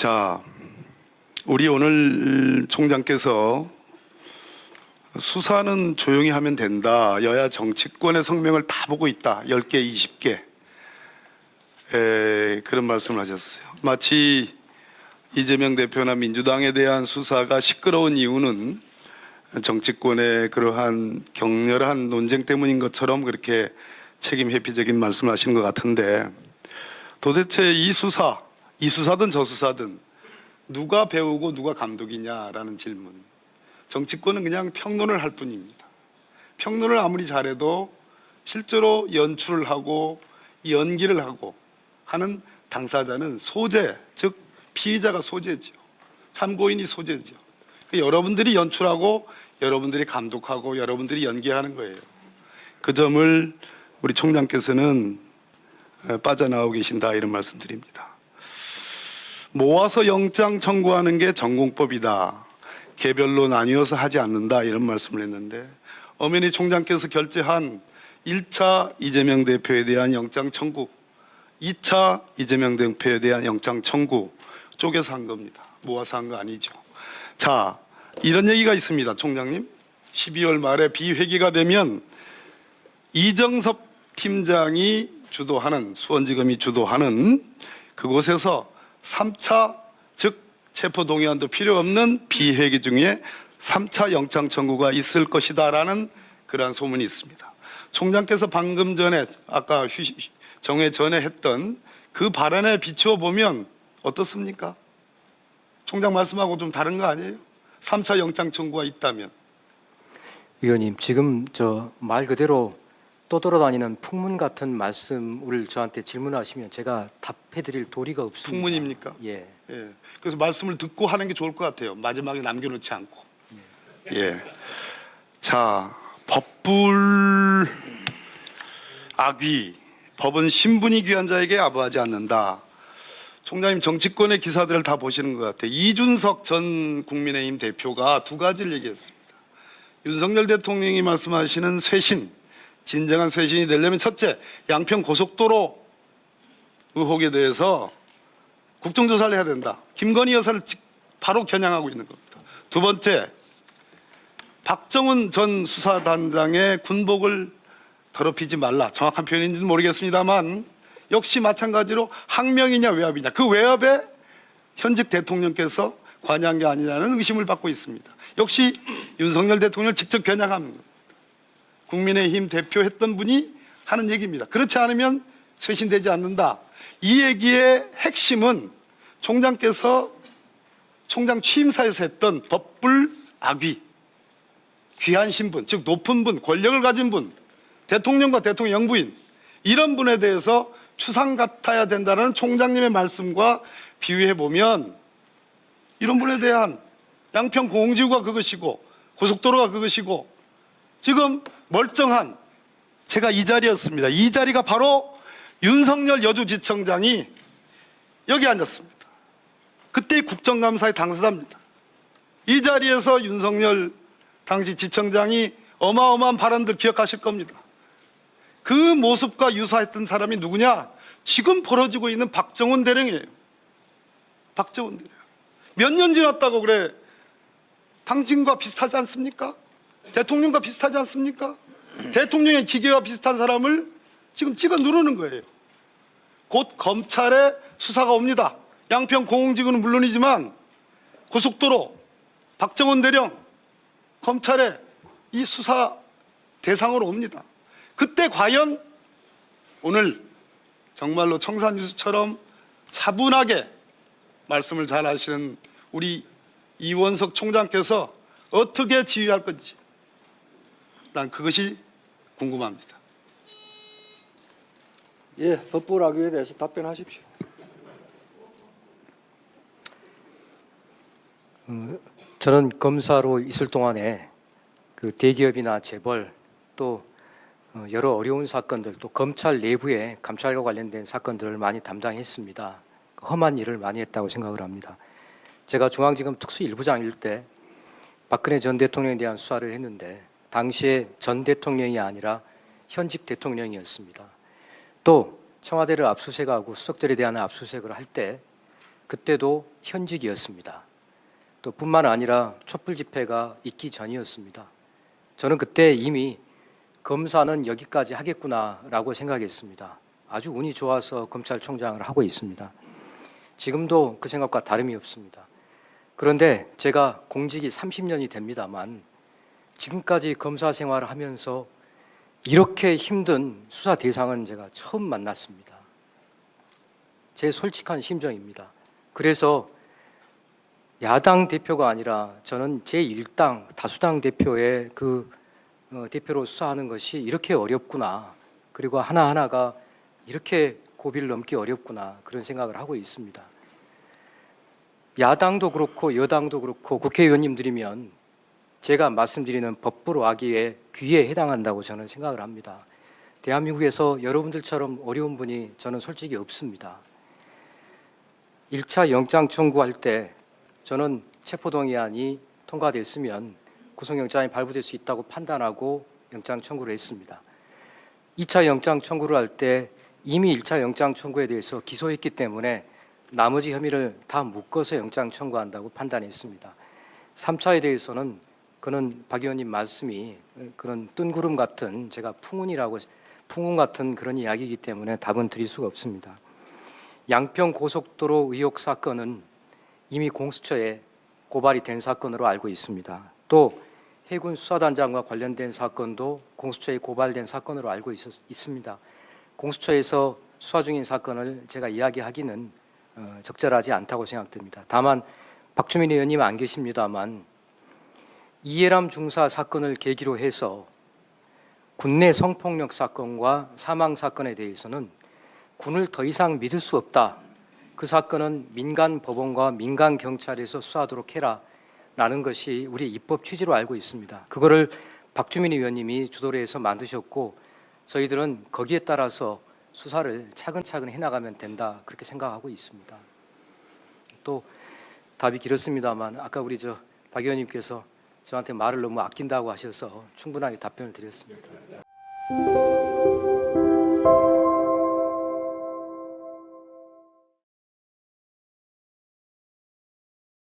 자, 우리 오늘 총장께서 수사는 조용히 하면 된다. 여야 정치권의 성명을 다 보고 있다. 10개, 20개. 그런 말씀을 하셨어요. 마치 이재명 대표나 민주당에 대한 수사가 시끄러운 이유는 정치권의 그러한 격렬한 논쟁 때문인 것처럼 그렇게 책임 회피적인 말씀을 하시는 것 같은데, 도대체 이 수사든 저 수사든 누가 배우고 누가 감독이냐라는 질문. 정치권은 그냥 평론을 할 뿐입니다. 평론을 아무리 잘해도 실제로 연출을 하고 연기를 하고 하는 당사자는 소재, 즉 피의자가 소재죠. 참고인이 소재죠. 여러분들이 연출하고 여러분들이 감독하고 여러분들이 연기하는 거예요. 그 점을 우리 총장께서는 빠져나오고 계신다, 이런 말씀 드립니다. 모아서 영장 청구하는 게 전공법이다. 개별로 나뉘어서 하지 않는다, 이런 말씀을 했는데, 엄연히 총장께서 결재한 1차 이재명 대표에 대한 영장 청구, 2차 이재명 대표에 대한 영장 청구 쪼개서 한 겁니다. 모아서 한 거 아니죠. 자, 이런 얘기가 있습니다. 총장님, 12월 말에 비회기가 되면 이정섭 팀장이 주도하는, 수원지검이 주도하는 그곳에서 3차, 즉 체포동의안도 필요 없는 비회기 중에 3차 영장 청구가 있을 것이다 라는 그러한 소문이 있습니다. 총장께서 방금 전에 아까 정회 전에 했던 그 발언에 비추어 보면 어떻습니까? 총장 말씀하고 좀 다른 거 아니에요? 3차 영장 청구가 있다면. 의원님, 지금 저 말 그대로 떠돌아다니는 풍문 같은 말씀을 저한테 질문하시면 제가 답해드릴 도리가 없습니다. 풍문입니까? 예. 예. 그래서 말씀을 듣고 하는 게 좋을 것 같아요. 마지막에 남겨놓지 않고. 예. 자, 법불 악위. 법은 신분이 귀한 자에게 아부하지 않는다. 총장님, 정치권의 기사들을 다 보시는 것 같아요. 이준석 전 국민의힘 대표가 두 가지를 얘기했습니다. 윤석열 대통령이 말씀하시는 쇄신, 진정한 쇄신이 되려면 첫째, 양평 고속도로 의혹에 대해서 국정조사를 해야 된다. 김건희 여사를 바로 겨냥하고 있는 겁니다. 두 번째, 박정훈 전 수사단장의 군복을 더럽히지 말라. 정확한 표현인지는 모르겠습니다만 역시 마찬가지로 항명이냐 외압이냐, 그 외압에 현직 대통령께서 관여한 게 아니냐는 의심을 받고 있습니다. 역시 윤석열 대통령을 직접 겨냥합니다. 국민의힘 대표했던 분이 하는 얘기입니다. 그렇지 않으면 쇄신되지 않는다. 이 얘기의 핵심은 총장께서 총장 취임사에서 했던 법불 악위, 귀한 신분, 즉 높은 분, 권력을 가진 분, 대통령과 대통령 영부인, 이런 분에 대해서 추상 같아야 된다는 총장님의 말씀과 비유해 보면 이런 분에 대한 양평 공공지구가 그것이고 고속도로가 그것이고, 지금 멀쩡한, 제가 이 자리였습니다. 이 자리가 바로 윤석열 여주지청장이 여기 앉았습니다. 그때 국정감사의 당사자입니다. 이 자리에서 윤석열 당시 지청장이 어마어마한 발언들 기억하실 겁니다. 그 모습과 유사했던 사람이 누구냐? 지금 벌어지고 있는 박정훈 대령이에요. 박정훈 대령. 몇 년 지났다고 그래? 당신과 비슷하지 않습니까? 대통령과 비슷하지 않습니까? 대통령의 기계와 비슷한 사람을 지금 찍어 누르는 거예요. 곧 검찰의 수사가 옵니다. 양평 공공지구는 물론이지만 고속도로, 박정훈 대령, 검찰의 이 수사 대상으로 옵니다. 그때 과연 오늘 정말로 청산유수처럼 차분하게 말씀을 잘 하시는 우리 이원석 총장께서 어떻게 지휘할 건지, 난 그것이 궁금합니다. 예, 법불 악유에 대해서 답변하십시오. 저는 검사로 있을 동안에 그 대기업이나 재벌 또 여러 어려운 사건들, 또 검찰 내부의 감찰과 관련된 사건들을 많이 담당했습니다. 험한 일을 많이 했다고 생각을 합니다. 제가 중앙지검 특수 1부장일 때 박근혜 전 대통령에 대한 수사를 했는데 당시에 전 대통령이 아니라 현직 대통령이었습니다. 또 청와대를 압수수색하고 수석들에 대한 압수수색을 할 때 그때도 현직이었습니다. 또 뿐만 아니라 촛불 집회가 있기 전이었습니다. 저는 그때 이미 검사는 여기까지 하겠구나라고 생각했습니다. 아주 운이 좋아서 검찰총장을 하고 있습니다. 지금도 그 생각과 다름이 없습니다. 그런데 제가 공직이 30년이 됩니다만 지금까지 검사 생활을 하면서 이렇게 힘든 수사 대상은 제가 처음 만났습니다. 제 솔직한 심정입니다. 그래서 야당 대표가 아니라 저는 제1당 다수당 대표의 대표로 수사하는 것이 이렇게 어렵구나. 그리고 하나하나가 이렇게 고비를 넘기 어렵구나. 그런 생각을 하고 있습니다. 야당도 그렇고 여당도 그렇고 국회의원님들이면 제가 말씀드리는 법부로 악의의 귀에 해당한다고 저는 생각을 합니다. 대한민국에서 여러분들처럼 어려운 분이 저는 솔직히 없습니다. 1차 영장 청구할 때 저는 체포동의안이 통과됐으면 구속영장이 발부될 수 있다고 판단하고 영장 청구를 했습니다. 2차 영장 청구를 할 때 이미 1차 영장 청구에 대해서 기소했기 때문에 나머지 혐의를 다 묶어서 영장 청구한다고 판단했습니다. 3차에 대해서는 그는 박 의원님 말씀이 그런 뜬구름 같은 제가 풍운 같은 그런 이야기이기 때문에 답은 드릴 수가 없습니다. 양평 고속도로 의혹 사건은 이미 공수처에 고발이 된 사건으로 알고 있습니다. 또 해군 수사단장과 관련된 사건도 공수처에 고발된 사건으로 알고 있습니다. 공수처에서 수사 중인 사건을 제가 이야기하기는 적절하지 않다고 생각됩니다. 다만 박주민 의원님 안 계십니다만 이해람 중사 사건을 계기로 해서 군내 성폭력 사건과 사망 사건에 대해서는 군을 더 이상 믿을 수 없다. 그 사건은 민간 법원과 민간 경찰에서 수사하도록 해라. 라는 것이 우리 입법 취지로 알고 있습니다. 그거를 박주민 의원님이 주도를 해서 만드셨고 저희들은 거기에 따라서 수사를 차근차근 해나가면 된다. 그렇게 생각하고 있습니다. 또 답이 길었습니다만 아까 우리 박 의원님께서 저한테 말을 너무 아낀다고 하셔서 충분하게 답변을 드렸습니다.